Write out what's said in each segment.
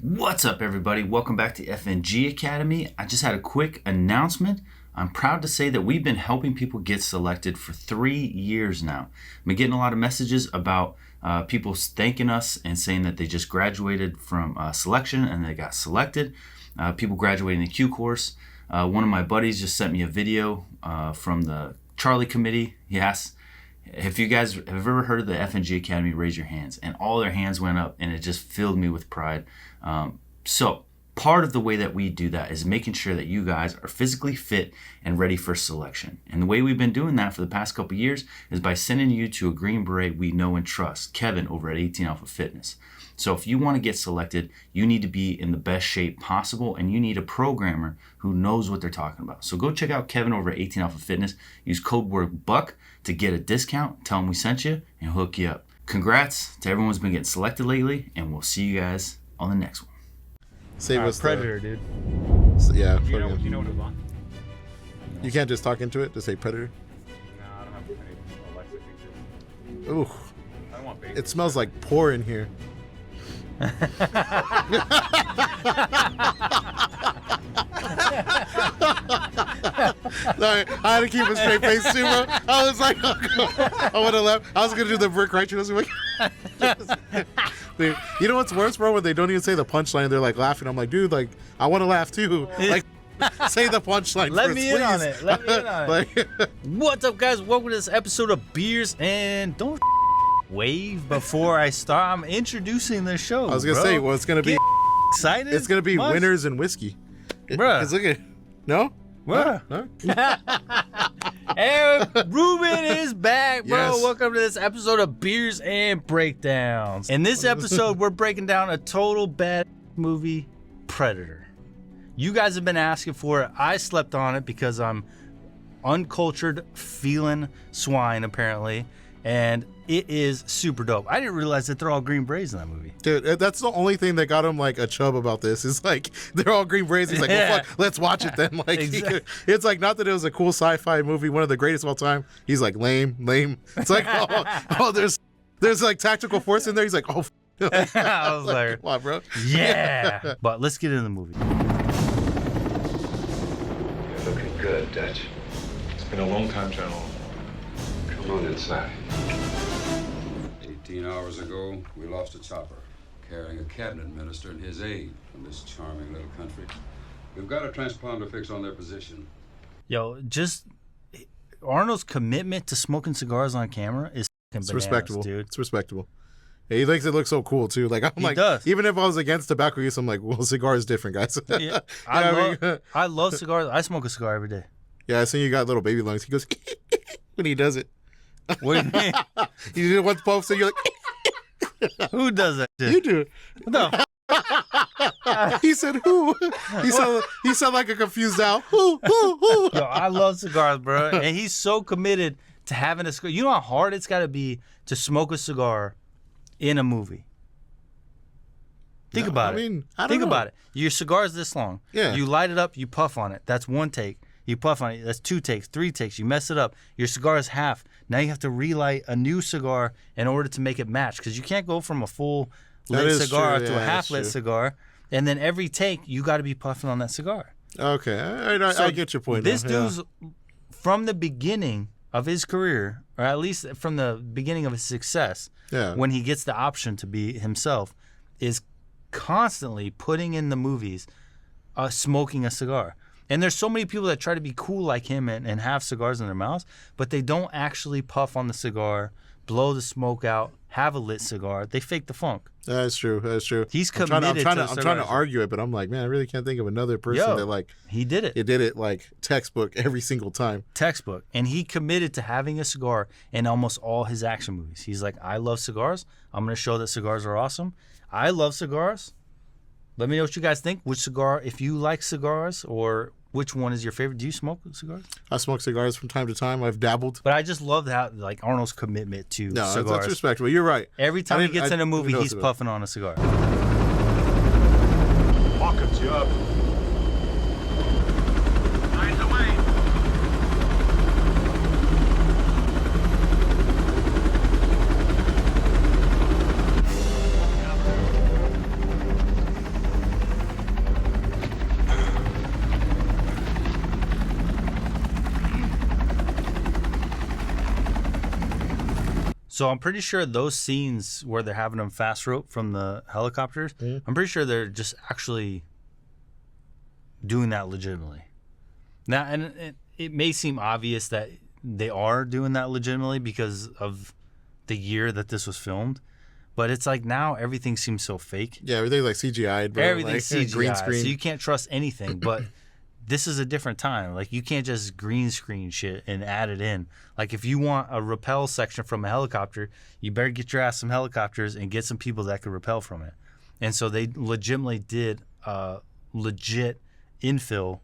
What's up, everybody? Welcome back to FNG Academy. I just had a quick announcement. I'm proud to say that we've been helping people get selected for 3 years now. I've been getting a lot of messages about people thanking us and saying that they just graduated from selection and they got selected. People graduating the Q course. One of my buddies just sent me a video from the Charlie committee. He asked, if you guys have ever heard of the FNG Academy, raise your hands. And all their hands went up, and it just filled me with pride. So part of the way that we do that is making sure that you guys are physically fit and ready for selection. And the way we've been doing that for the past couple of years is by sending you to a Green Beret we know and trust, Kevin over at 18 Alpha Fitness. So if you want to get selected, you need to be in the best shape possible, and you need a programmer who knows what they're talking about. So go check out Kevin over at 18 Alpha Fitness. Use code word BUCK to get a discount. Tell him we sent you and hook you up. Congrats to everyone who's been getting selected lately, and we'll see you guys on the next one. Save us Predator, dude. Yeah. Do you know what it was on? You can't just talk into it to say Predator. No, I don't have any Alexa features. Ooh, I don't want basic. it smells like pour in here. Sorry, I had to keep a straight face too, bro. I was like, I would have left. I was gonna do the brick right. Dude, you know what's worse, bro? When they don't even say the punchline, they're like laughing. I'm like, dude, like I want to laugh too. Like, say the punchline. Let first, me in please. on it. Let me in on it. Like, What's up, guys? Welcome to this episode of Beers and Don't Wave before I start. I'm introducing the show. I was gonna say, well, it's gonna be Get excited. it's gonna be Much? winners and whiskey. Bruh. 'Cause look at no. Bruh. Huh? Hey, Ruben is back, bro. Yes. Welcome to this episode of Beers and Breakdowns. In this episode, we're breaking down a total bad movie, Predator. You guys have been asking for it. I slept on it because I'm uncultured, feeling swine, apparently. And it is super dope. I didn't realize that they're all Green Berets in that movie. Dude, that's the only thing that got him like a chub about this. Is like they're all Green Berets. He's like, well, fuck, let's watch it then. Like, Exactly. it's like not that it was a cool sci-fi movie, one of the greatest of all time. He's like lame. It's like, oh, there's like tactical force in there. He's like, oh. I was like, come on, bro. yeah. But let's get into the movie. You're looking good, Dutch. It's been a long time, General. Come on inside. 18 hours ago, we lost a chopper carrying a cabinet minister and his aide from this charming little country. We've got a transponder fix on their position. Yo, just Arnold's commitment to smoking cigars on camera is fucking It's bananas, respectable, dude. It's respectable. Yeah, he makes it look so cool too. Like I'm He like, does. even if I was against tobacco use, I'm like, well, cigar is different, guys. Yeah, I I love cigars. I smoke a cigar every day. Yeah, I see you got little baby lungs. He goes when he does it. What do you mean? You did one puff, so you're like, Who does that shit? you do. No. He said, who? He sound like a confused owl. Who? Yo, I love cigars, bro. And he's so committed to having a cigar. You know how hard it's got to be to smoke a cigar in a movie? Think about it. I mean, I don't Think know. about it. Your cigar's this long. Yeah. You light it up, you puff on it. That's one take. You puff on it. That's 2 takes, 3 takes. You mess it up. Your cigar is half. Now you have to relight a new cigar in order to make it match, because you can't go from a full That lit is cigar true. to Yeah, a half that's lit true. cigar. And then every take, you got to be puffing on that cigar. Okay, I get your point. This now. Yeah. dude's, from the beginning of his career, or at least from the beginning of his success, Yeah. when he gets the option to be himself, is constantly putting in the movies smoking a cigar. And there's so many people that try to be cool like him and have cigars in their mouths, but they don't actually puff on the cigar, blow the smoke out, have a lit cigar. They fake the funk. That's true. That's true. He's I'm trying committed to to I'm trying to cigars. argue it, but I'm like, man, I really can't think of another person Yo. that like He did it. it did it like textbook every single time. Textbook. And he committed to having a cigar in almost all his action movies. He's like, I love cigars. I'm going to show that cigars are awesome. I love cigars. Let me know what you guys think. Which cigar, if you like cigars, or which one is your favorite? Do you smoke cigars? I smoke cigars from time to time. I've dabbled. But I just love how like Arnold's commitment to No, cigars. that's respectable. You're right. Every time he gets in a movie, didn't he's notice it. puffing on a cigar. Pockets you up. Lines away. So I'm pretty sure those scenes where they're having them fast rope from the helicopters, I'm pretty sure they're just actually doing that legitimately. Now, and it may seem obvious that they are doing that legitimately because of the year that this was filmed, but it's like now everything seems so fake. Yeah, everything's like CGI'd, bro. Everything's like, CGI, green screen. so you can't trust anything. But this is a different time. Like, you can't just green screen shit and add it in. Like, if you want a rappel section from a helicopter, you better get your ass some helicopters and get some people that could rappel from it. And so they legitimately did legit infill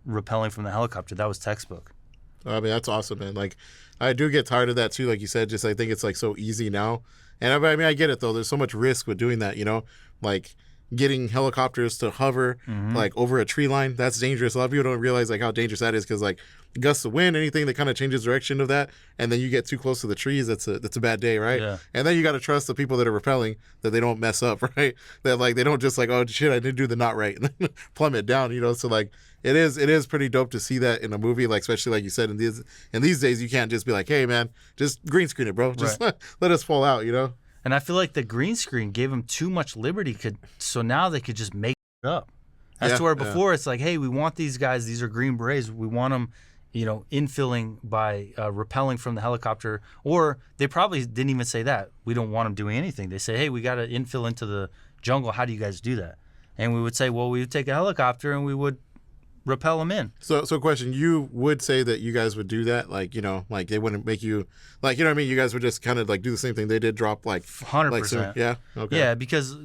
rappelling from the helicopter. That was textbook. I mean, that's awesome, man. Like, I do get tired of that too. Like you said, just I think it's like so easy now. And I mean, I get it though. There's so much risk with doing that, you know, like getting helicopters to hover like over a tree line. That's dangerous. A lot of people don't realize like how dangerous that is because like gusts of wind, anything that kind of changes direction of that, and then you get too close to the trees. That's a bad day, right? Yeah. And then you got to trust the people that are rappelling that they don't mess up, right? That like they don't just like, oh shit, I didn't do the knot right, and plummet down, you know. So like it is pretty dope to see that in a movie, like especially like you said in these days you can't just be like, hey man, just green screen it, bro. Just let us fall out, you know. And I feel like the green screen gave them too much liberty, so now they could just make it up. That's to where before it's like, hey, we want these guys. These are Green Berets. We want them, you know, infilling by rappelling from the helicopter. Or they probably didn't even say that. We don't want them doing anything. They say, hey, we got to infill into the jungle. How do you guys do that? And we would say, well, we would take a helicopter and we would rappel them in. So question, you would say that you guys would do that, like, you know, like they wouldn't make you, like, you know what I mean? You guys would just kind of like do the same thing they did, drop like 100%. Like, so, yeah. Okay. Yeah, because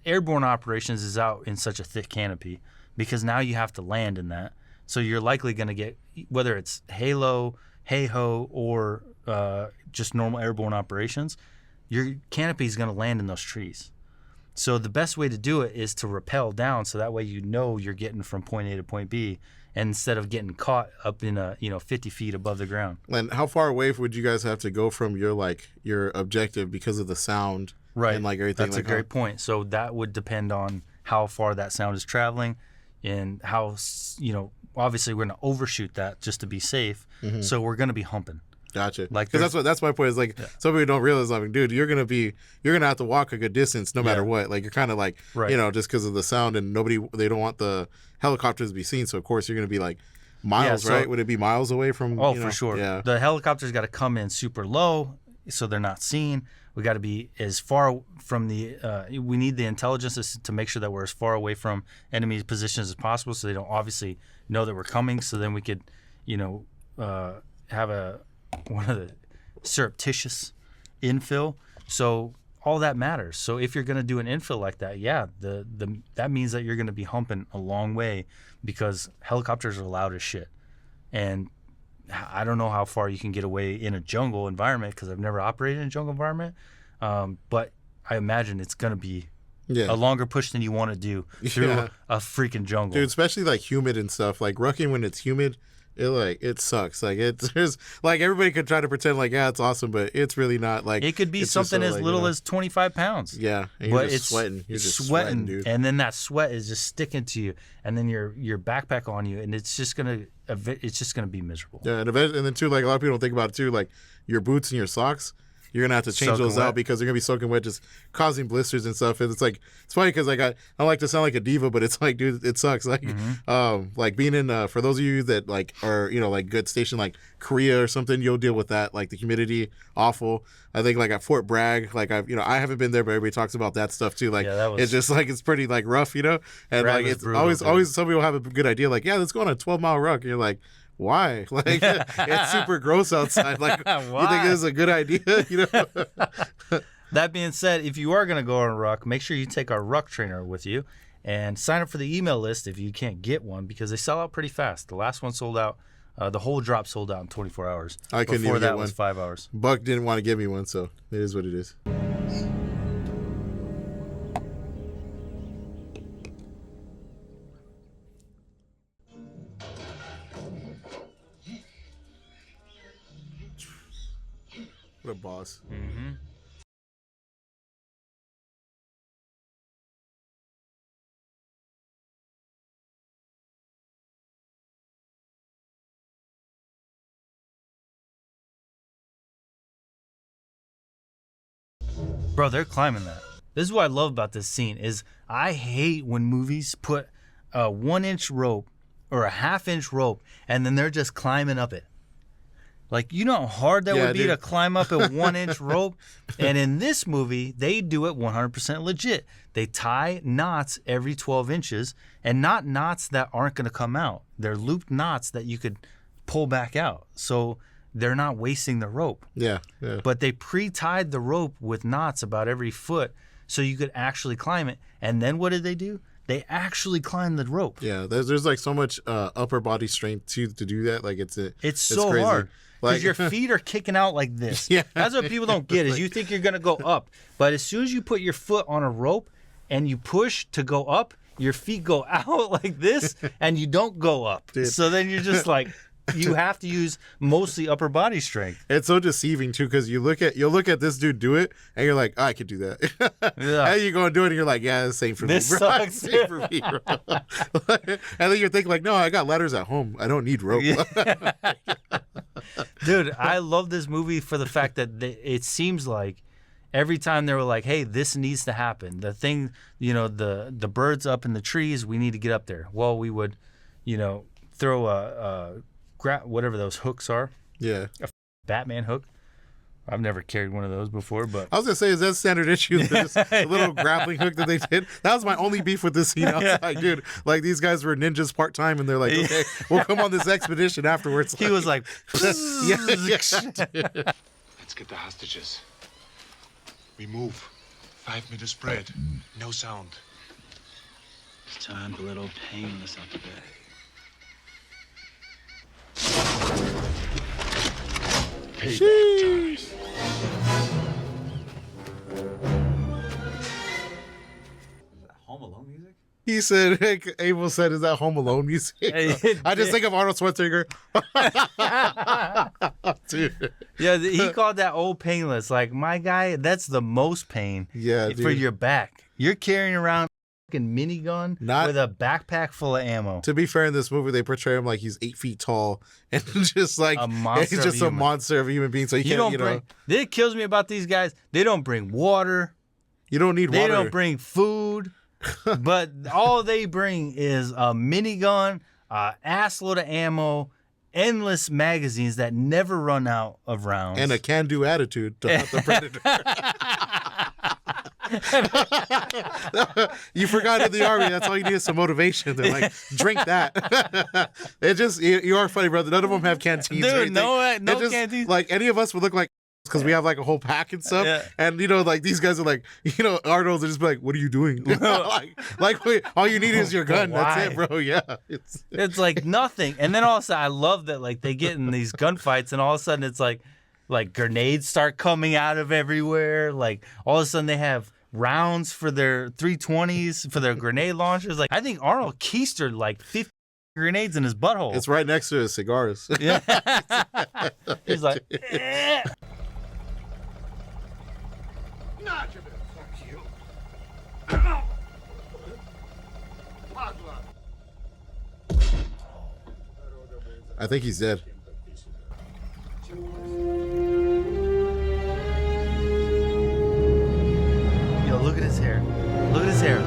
airborne operations is out in such a thick canopy because now you have to land in that. So you're likely going to get, whether it's Halo, Hey-Ho, or just normal airborne operations, your canopy is going to land in those trees. So the best way to do it is to rappel down, so that way you know you're getting from point A to point B, and instead of getting caught up in 50 feet above the ground. And how far away would you guys have to go from your objective because of the sound, right? And like everything. That's like a great point. So that would depend on how far that sound is traveling, and how obviously we're gonna overshoot that just to be safe. So we're gonna be humping. Gotcha. Like, because that's my point. Is like some people don't realize, like, dude, you're gonna have to walk a good distance no matter what. Like you're kind of like, just because of the sound, and they don't want the helicopters to be seen. So of course you're gonna be like miles, right? Would it be miles away from? Oh, for sure. Yeah. The helicopters got to come in super low so they're not seen. We got to be as far from the. We need the intelligence to make sure that we're as far away from enemy positions as possible, so they don't obviously know that we're coming. So then we could, have one of the surreptitious infill. So all that matters. So if you're going to do an infill like that, that means that you're going to be humping a long way because helicopters are loud as shit. And I don't know how far you can get away in a jungle environment because I've never operated in a jungle environment. But I imagine it's going to be a longer push than you want to do through a freaking jungle. Dude, especially like humid and stuff. Like rucking when it's humid, it sucks. Like there's like everybody could try to pretend like it's awesome, but it's really not. Like it could be something as little as 25 pounds. Yeah, and you're just sweating. You're just sweating, dude. And then that sweat is just sticking to you, and then your backpack on you, and it's just gonna be miserable. Yeah, and then too, like a lot of people don't think about it too, like your boots and your socks. You're gonna have to change those out because they're gonna be soaking wet, just causing blisters and stuff. And it's like it's funny because like I don't like to sound like a diva, but it's like, dude, it sucks. Like like being in for those of you that like are like good station like Korea or something, you'll deal with that, like the humidity, awful. I think like at Fort Bragg, like I haven't been there, but everybody talks about that stuff too. Like it's just like it's pretty like rough, and like it's brutal, always some people have a good idea, like let's go on a 12-mile ruck. And you're like, why? Like it's super gross outside. Like you think this is a good idea? That being said, if you are going to go on a ruck, make sure you take our ruck trainer with you and sign up for the email list if you can't get one because they sell out pretty fast. The last one sold out. The whole drop sold out in 24 hours. I couldn't Before even that get one. was 5 hours. Buck didn't want to give me one, so it is what it is. What a boss. Mm-hmm. Bro, they're climbing that. This is what I love about this scene is I hate when movies put a 1-inch rope or a 1/2-inch rope and then they're just climbing up it. Like, you know how hard that would be to climb up a 1-inch rope? And in this movie, they do it 100% legit. They tie knots every 12 inches, and not knots that aren't going to come out. They're looped knots that you could pull back out. So they're not wasting the rope. Yeah. But they pre-tied the rope with knots about every foot so you could actually climb it. And then what did they do? They actually climbed the rope. Yeah, there's like so much upper body strength to do that. Like it's so crazy. hard because Like, your feet are kicking out like this. Yeah. That's what people don't get is you think you're gonna go up, but as soon as you put your foot on a rope and you push to go up, your feet go out like this, and you don't go up. Dude. So then you're just like. You have to use mostly upper body strength. It's so deceiving too, because you'll look at this dude do it, and you're like, I could do that. Yeah. And you go and do it, and you're like, yeah, it's same for This me, bro. sucks. Same for me, bro. And then you're thinking like, no, I got ladders at home. I don't need rope. Yeah. Dude, I love this movie for the fact that it seems like every time they were like, hey, this needs to happen. The thing, the birds up in the trees, we need to get up there. Well, we would, throw whatever those hooks are. Yeah. A Batman hook. I've never carried one of those before, but I was gonna say, is that standard issue? This little grappling hook that they did. That was my only beef with this scene. I was like, dude, like these guys were ninjas part time, and they're like, okay, we'll come on this expedition afterwards. He was like, yeah. Let's get the hostages. We move. 5-minute spread. No sound. It's time a little painless out the bed. Sheesh. Is that Home Alone music? He said, Abel said, is that Home Alone music? I just think of Arnold Schwarzenegger. Dude. yeah, he called that old painless. Like, my guy, that's the most pain Yeah, for dude. your back. You're carrying around a fucking minigun with a backpack full of ammo. To be fair, in this movie, they portray him like he's 8 feet tall and just like A monster he's just of a human. monster of a human being. So you can't, bring. It kills me about these guys. They don't bring water. you don't need They water. don't bring food. But all they bring is a minigun, ass load of ammo, endless magazines that never run out of rounds, and a can-do attitude to hunt the predator. You forgot in the army, that's all you need is some motivation. They're like, drink that. It just, you are funny, brother. None of them have canteens. Dude, or anything. no It just, canteens. Like any of us would look like, because we have like a whole pack and stuff. Yeah. And like these guys are like, Arnold's are just be like, what are you doing? wait, all you need is your gun. That's it, bro. Yeah. It's like nothing. And then all of a sudden, I love that like they get in these gunfights, and all of a sudden it's like grenades start coming out of everywhere. Like all of a sudden they have rounds for their 320s for their grenade launchers. Like I think Arnold keistered like 50 grenades in his butthole. It's right next to his cigars. Yeah. He's like, eh. Fuck you. I think he's dead. Yo, look at his hair. Look at his hair.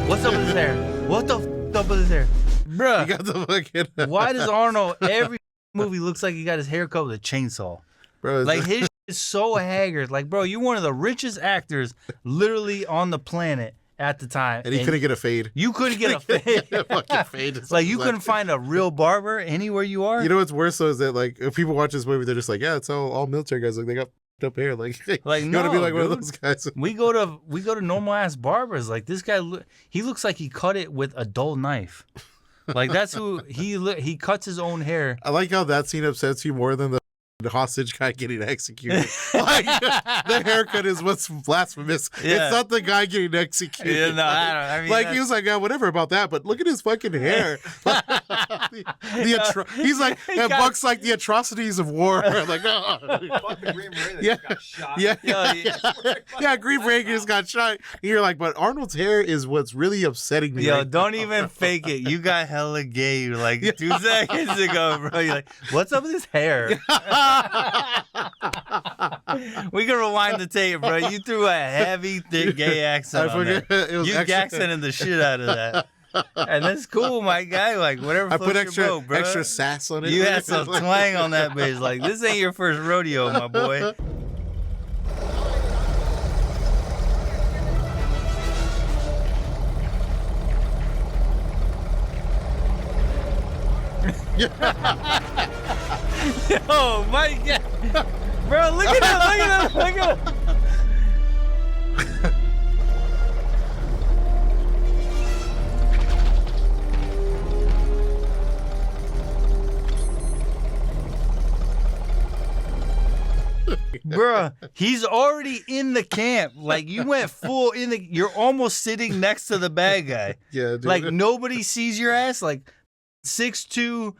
What's up with his hair? What the f up with his hair? He Bruh, got the fucking. why does Arnold, every movie looks like he got his hair cut with a chainsaw? Bro, Like his is so haggard. Like, bro, you're one of the richest actors literally on the planet at the time. and he couldn't get a fade. You couldn't get a fade. Fucking fade. It's Like you couldn't find a real barber anywhere you are. You know what's worse though is that like if people watch this movie, they're just like, yeah, it's all military guys. Like they got up hair. Like you want to no, be like one of dude. those guys. We go to normal ass barbers. Like this guy, he looks like he cut it with a dull knife. Like that's who he cuts his own hair. I like how that scene upsets you more than the hostage guy getting executed. Like the haircut is what's blasphemous. Yeah. It's not the guy getting executed. Yeah, no, I mean, like he was like, yeah, whatever about that, but look at his fucking hair. He's like, yeah, Buck's like the atrocities of war. Like, no. Fucking Green Beret that Yeah. just got shot. Yeah, Green Beret just got shot. And you're like, but Arnold's hair is what's really upsetting me. Yo, right don't now. even fake it. You got hella gay like 2 seconds ago, bro. You're like, what's up with his hair? We can rewind the tape, bro. You threw a heavy, thick gay accent on there. You accented the shit out of that. And that's cool, my guy. Like, whatever I floats put your boat, bro. extra sass on it. You had some twang on that bass. Like, this ain't your first rodeo, my boy. Yo, my God. Bro, look at him, look at him. Bruh, he's already in the camp. Like, you went full in the... You're almost sitting next to the bad guy. Yeah, dude. Like, nobody sees your ass. Like, 6'2",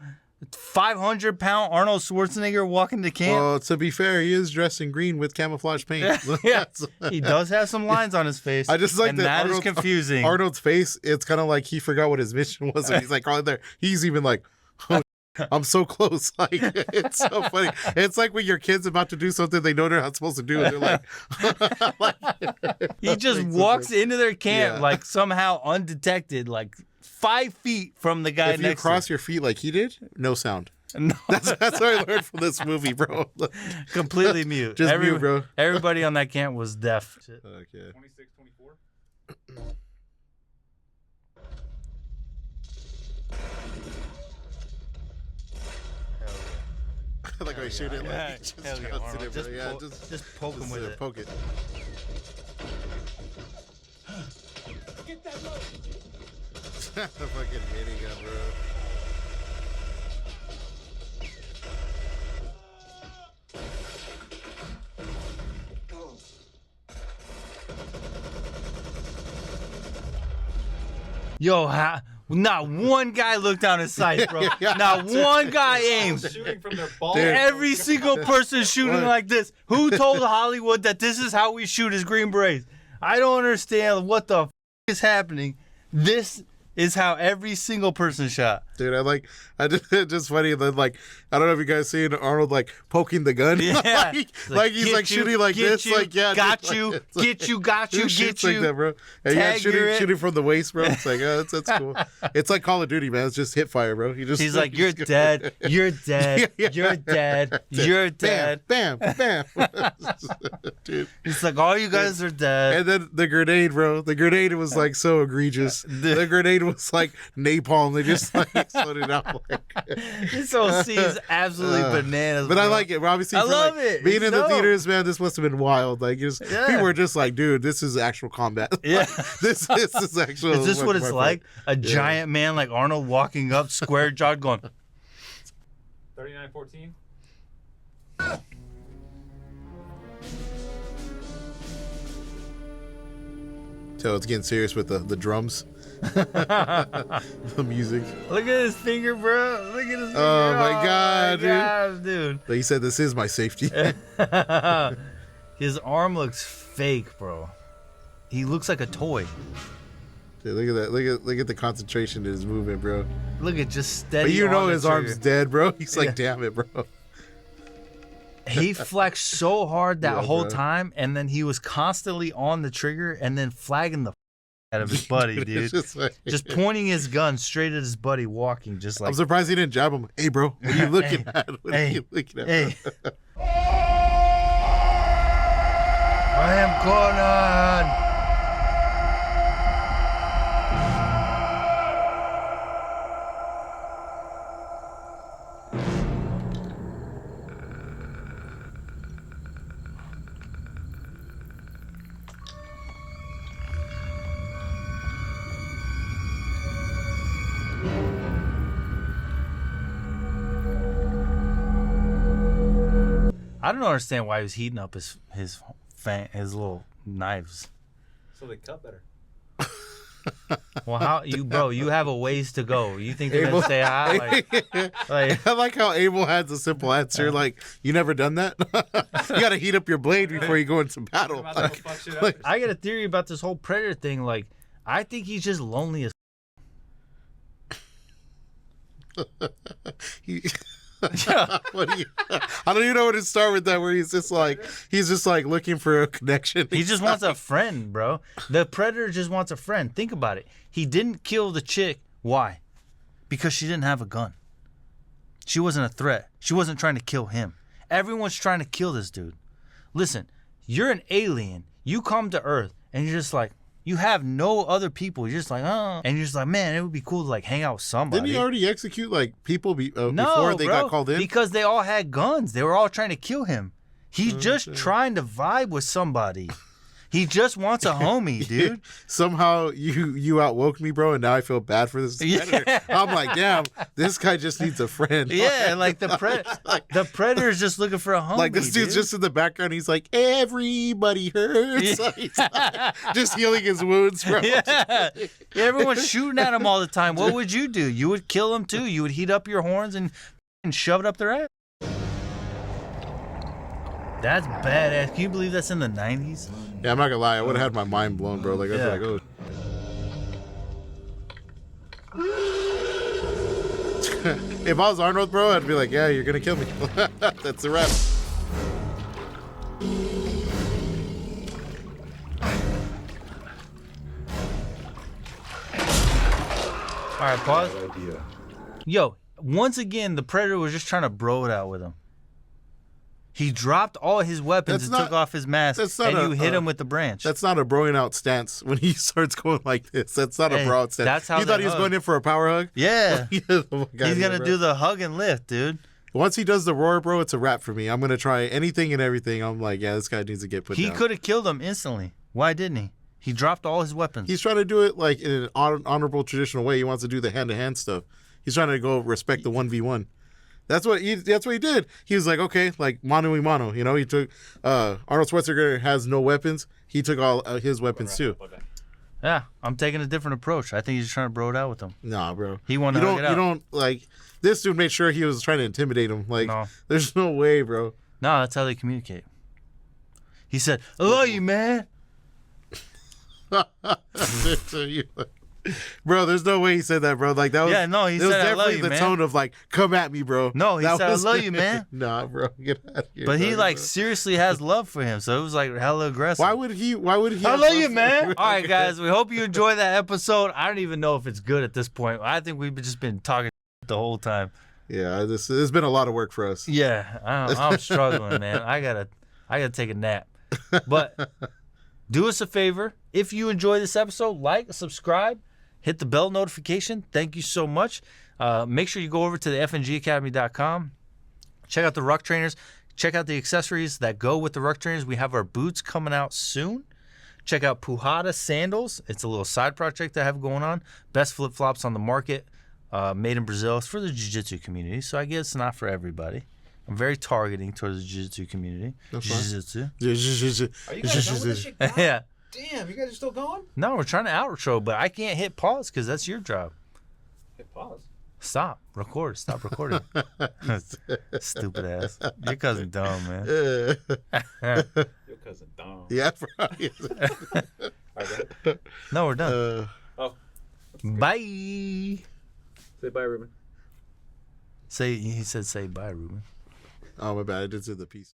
500-pound Arnold Schwarzenegger walking to camp. Well, to be fair, he is dressed in green with camouflage paint. Yeah. He does have some lines on his face. I just like and that is confusing. Arnold's face, it's kind of like he forgot what his mission was. And he's like, oh, there. He's even like, oh, I'm so close. Like, it's so funny. It's like when your kid's about to do something they know they're not supposed to do. And they're like, he just walks into their camp like somehow undetected, like 5 feet from the guy if next you cross your feet like he did, no sound. No. That's what I learned from this movie, bro. Completely mute. Just mute, bro. Everybody on that camp was deaf. Okay. 26, 24. Like I shoot it, Yeah, like just hell yeah, drops Arnold. it, bro. Yeah, Just poke him with it. Poke it. Get that load. The fucking minigun, bro. Yo, not one guy looked down his sights, bro. Not one guy aimed. Shooting from their balls. Every single person shooting like this. Who told Hollywood that this is how we shoot as Green Berets? I don't understand what the is happening. This is how every single person shot. Dude, I just funny that, like, I don't know if you guys seen Arnold like poking the gun. Yeah. like he's like shooting like this. Like, yeah, got dude, you, like, it's get like, you, got you, who get shoots you. like that, bro. And yeah, Tag your it. shooting from the waist, bro. It's like, oh, that's cool. It's like Call of Duty, man. It's just hip fire, bro. He's like, you're dead, you're dead, you're dead, you're dead. Bam, bam, bam. Dude. He's like, all you guys are dead. And then the grenade, bro. The grenade was like so egregious. The grenade was like napalm. They just like exploded out. Like, this whole scene is absolutely bananas. But bro. I like it. Obviously, I for, love like, it. being It's in the dope. theaters, man, this must have been wild. Like, people were just like, dude, this is actual combat. Yeah. this is actual. Is this what it's like? A giant man like Arnold walking up, square jawed, going. 39-14. So it's getting serious with the drums, the music. Look at his finger, bro. Look at his finger. Oh my God, dude. God, dude. But he said, "This is my safety." His arm looks fake, bro. He looks like a toy. Dude, look at that. Look at the concentration in his movement, bro. Look at just steady. But you know on the his arm's trigger. dead, bro. He's like, damn it, bro. He flexed so hard that Yeah, whole bro. time, and then he was constantly on the trigger and then flagging the out of his buddy, dude. It's just like- Just pointing his gun straight at his buddy, walking just like. I'm surprised he didn't jab him. Hey, bro, what are you looking at? What are you looking at? Hey. I am Conan. I don't understand why he was heating up his little knives. So they cut better. Well, how you have a ways to go. You think they're gonna stay hot? Like, I like how Abel has a simple answer. Like, you never done that? You got to heat up your blade before you go into battle. I'm about to go fuck shit up. I got a theory about this whole Predator thing. Like, I think he's just lonely as. He, What do you? I don't even know where to start with that. Where he's just like looking for a connection. He just wants a friend, bro. The predator just wants a friend. Think about it. He didn't kill the chick. Why? Because she didn't have a gun. She wasn't a threat. She wasn't trying to kill him. Everyone's trying to kill this dude. Listen, you're an alien. You come to Earth and you're just like, you have no other people. You're just like, oh. And you're just like, man, it would be cool to like hang out with somebody. Didn't he already execute like people before they bro, got called in? Because they all had guns. They were all trying to kill him. He's just trying to vibe with somebody. He just wants a homie, dude. Somehow you outwoke me, bro, and now I feel bad for this predator. Yeah. I'm like, damn, this guy just needs a friend. Yeah, and like the predator's just looking for a homie. Like this dude's just in the background. He's like, everybody hurts. Yeah. He's like, just healing his wounds, bro. Yeah. Everyone's shooting at him all the time. What would you do? You would kill them too. You would heat up your horns and shove it up their ass. That's badass. Can you believe that's in the 90s? Yeah, I'm not gonna lie. I would have had my mind blown, bro. Like, I was like, oh. If I was Arnold, bro, I'd be like, yeah, you're gonna kill me. That's the rap. All right, pause. Yo, once again, the predator was just trying to bro it out with him. He dropped all his weapons and took off his mask, and you hit him with the branch. That's not a broing out stance when he starts going like this. That's not a bro out stance. That's how you thought he was going in for a power hug? Yeah. He's going to do the hug and lift, dude. Once he does the roar, bro, it's a wrap for me. I'm going to try anything and everything. I'm like, yeah, this guy needs to get put down. He could have killed him instantly. Why didn't he? He dropped all his weapons. He's trying to do it like in an honorable, traditional way. He wants to do the hand-to-hand stuff. He's trying to go respect the 1v1. That's what he did. He was like, okay, like mano a mano. You know, he took Arnold Schwarzenegger has no weapons. He took all his weapons too. Yeah, I'm taking a different approach. I think he's just trying to bro it out with him. Nah, bro. He wanted to hug it out. You don't like this dude made sure he was trying to intimidate him. Like, No. There's no way, bro. No, that's how they communicate. He said, I love you, man. Bro, there's no way he said that, bro. Like that was he said I love you, the man. tone of like, come at me, bro. No, he said I love you, man. Nah, bro, get out of here. But he like bro. seriously has love for him, so it was like hella aggressive. Why would he? I love you, man. All right, guys, we hope you enjoyed that episode. I don't even know if it's good at this point. I think we've just been talking the whole time. Yeah, this has been a lot of work for us. Yeah, I'm struggling, man. I gotta take a nap. But do us a favor. If you enjoy this episode, like, subscribe, hit the bell notification. Thank you so much. Make sure you go over to the FNGacademy.com. Check out the ruck trainers. Check out the accessories that go with the ruck trainers. We have our boots coming out soon. Check out Pujada sandals. It's a little side project I have going on. Best flip-flops on the market. Made in Brazil. It's for the jiu-jitsu community, so I guess it's not for everybody. I'm very targeting towards the jiu-jitsu community. Jiu-jitsu. Are you guys done with this shit? God Yeah. damn, you guys are still going? No, we're trying to outro, but I can't hit pause because that's your job. Hit pause. Stop. Record. Stop recording. Stupid ass. Your cousin dumb, man. Your cousin dumb. Yeah, bro. All right, No, we're done. oh, Bye. say bye, Ruben. He said say bye, Ruben. Oh, my bad. I did say the piece.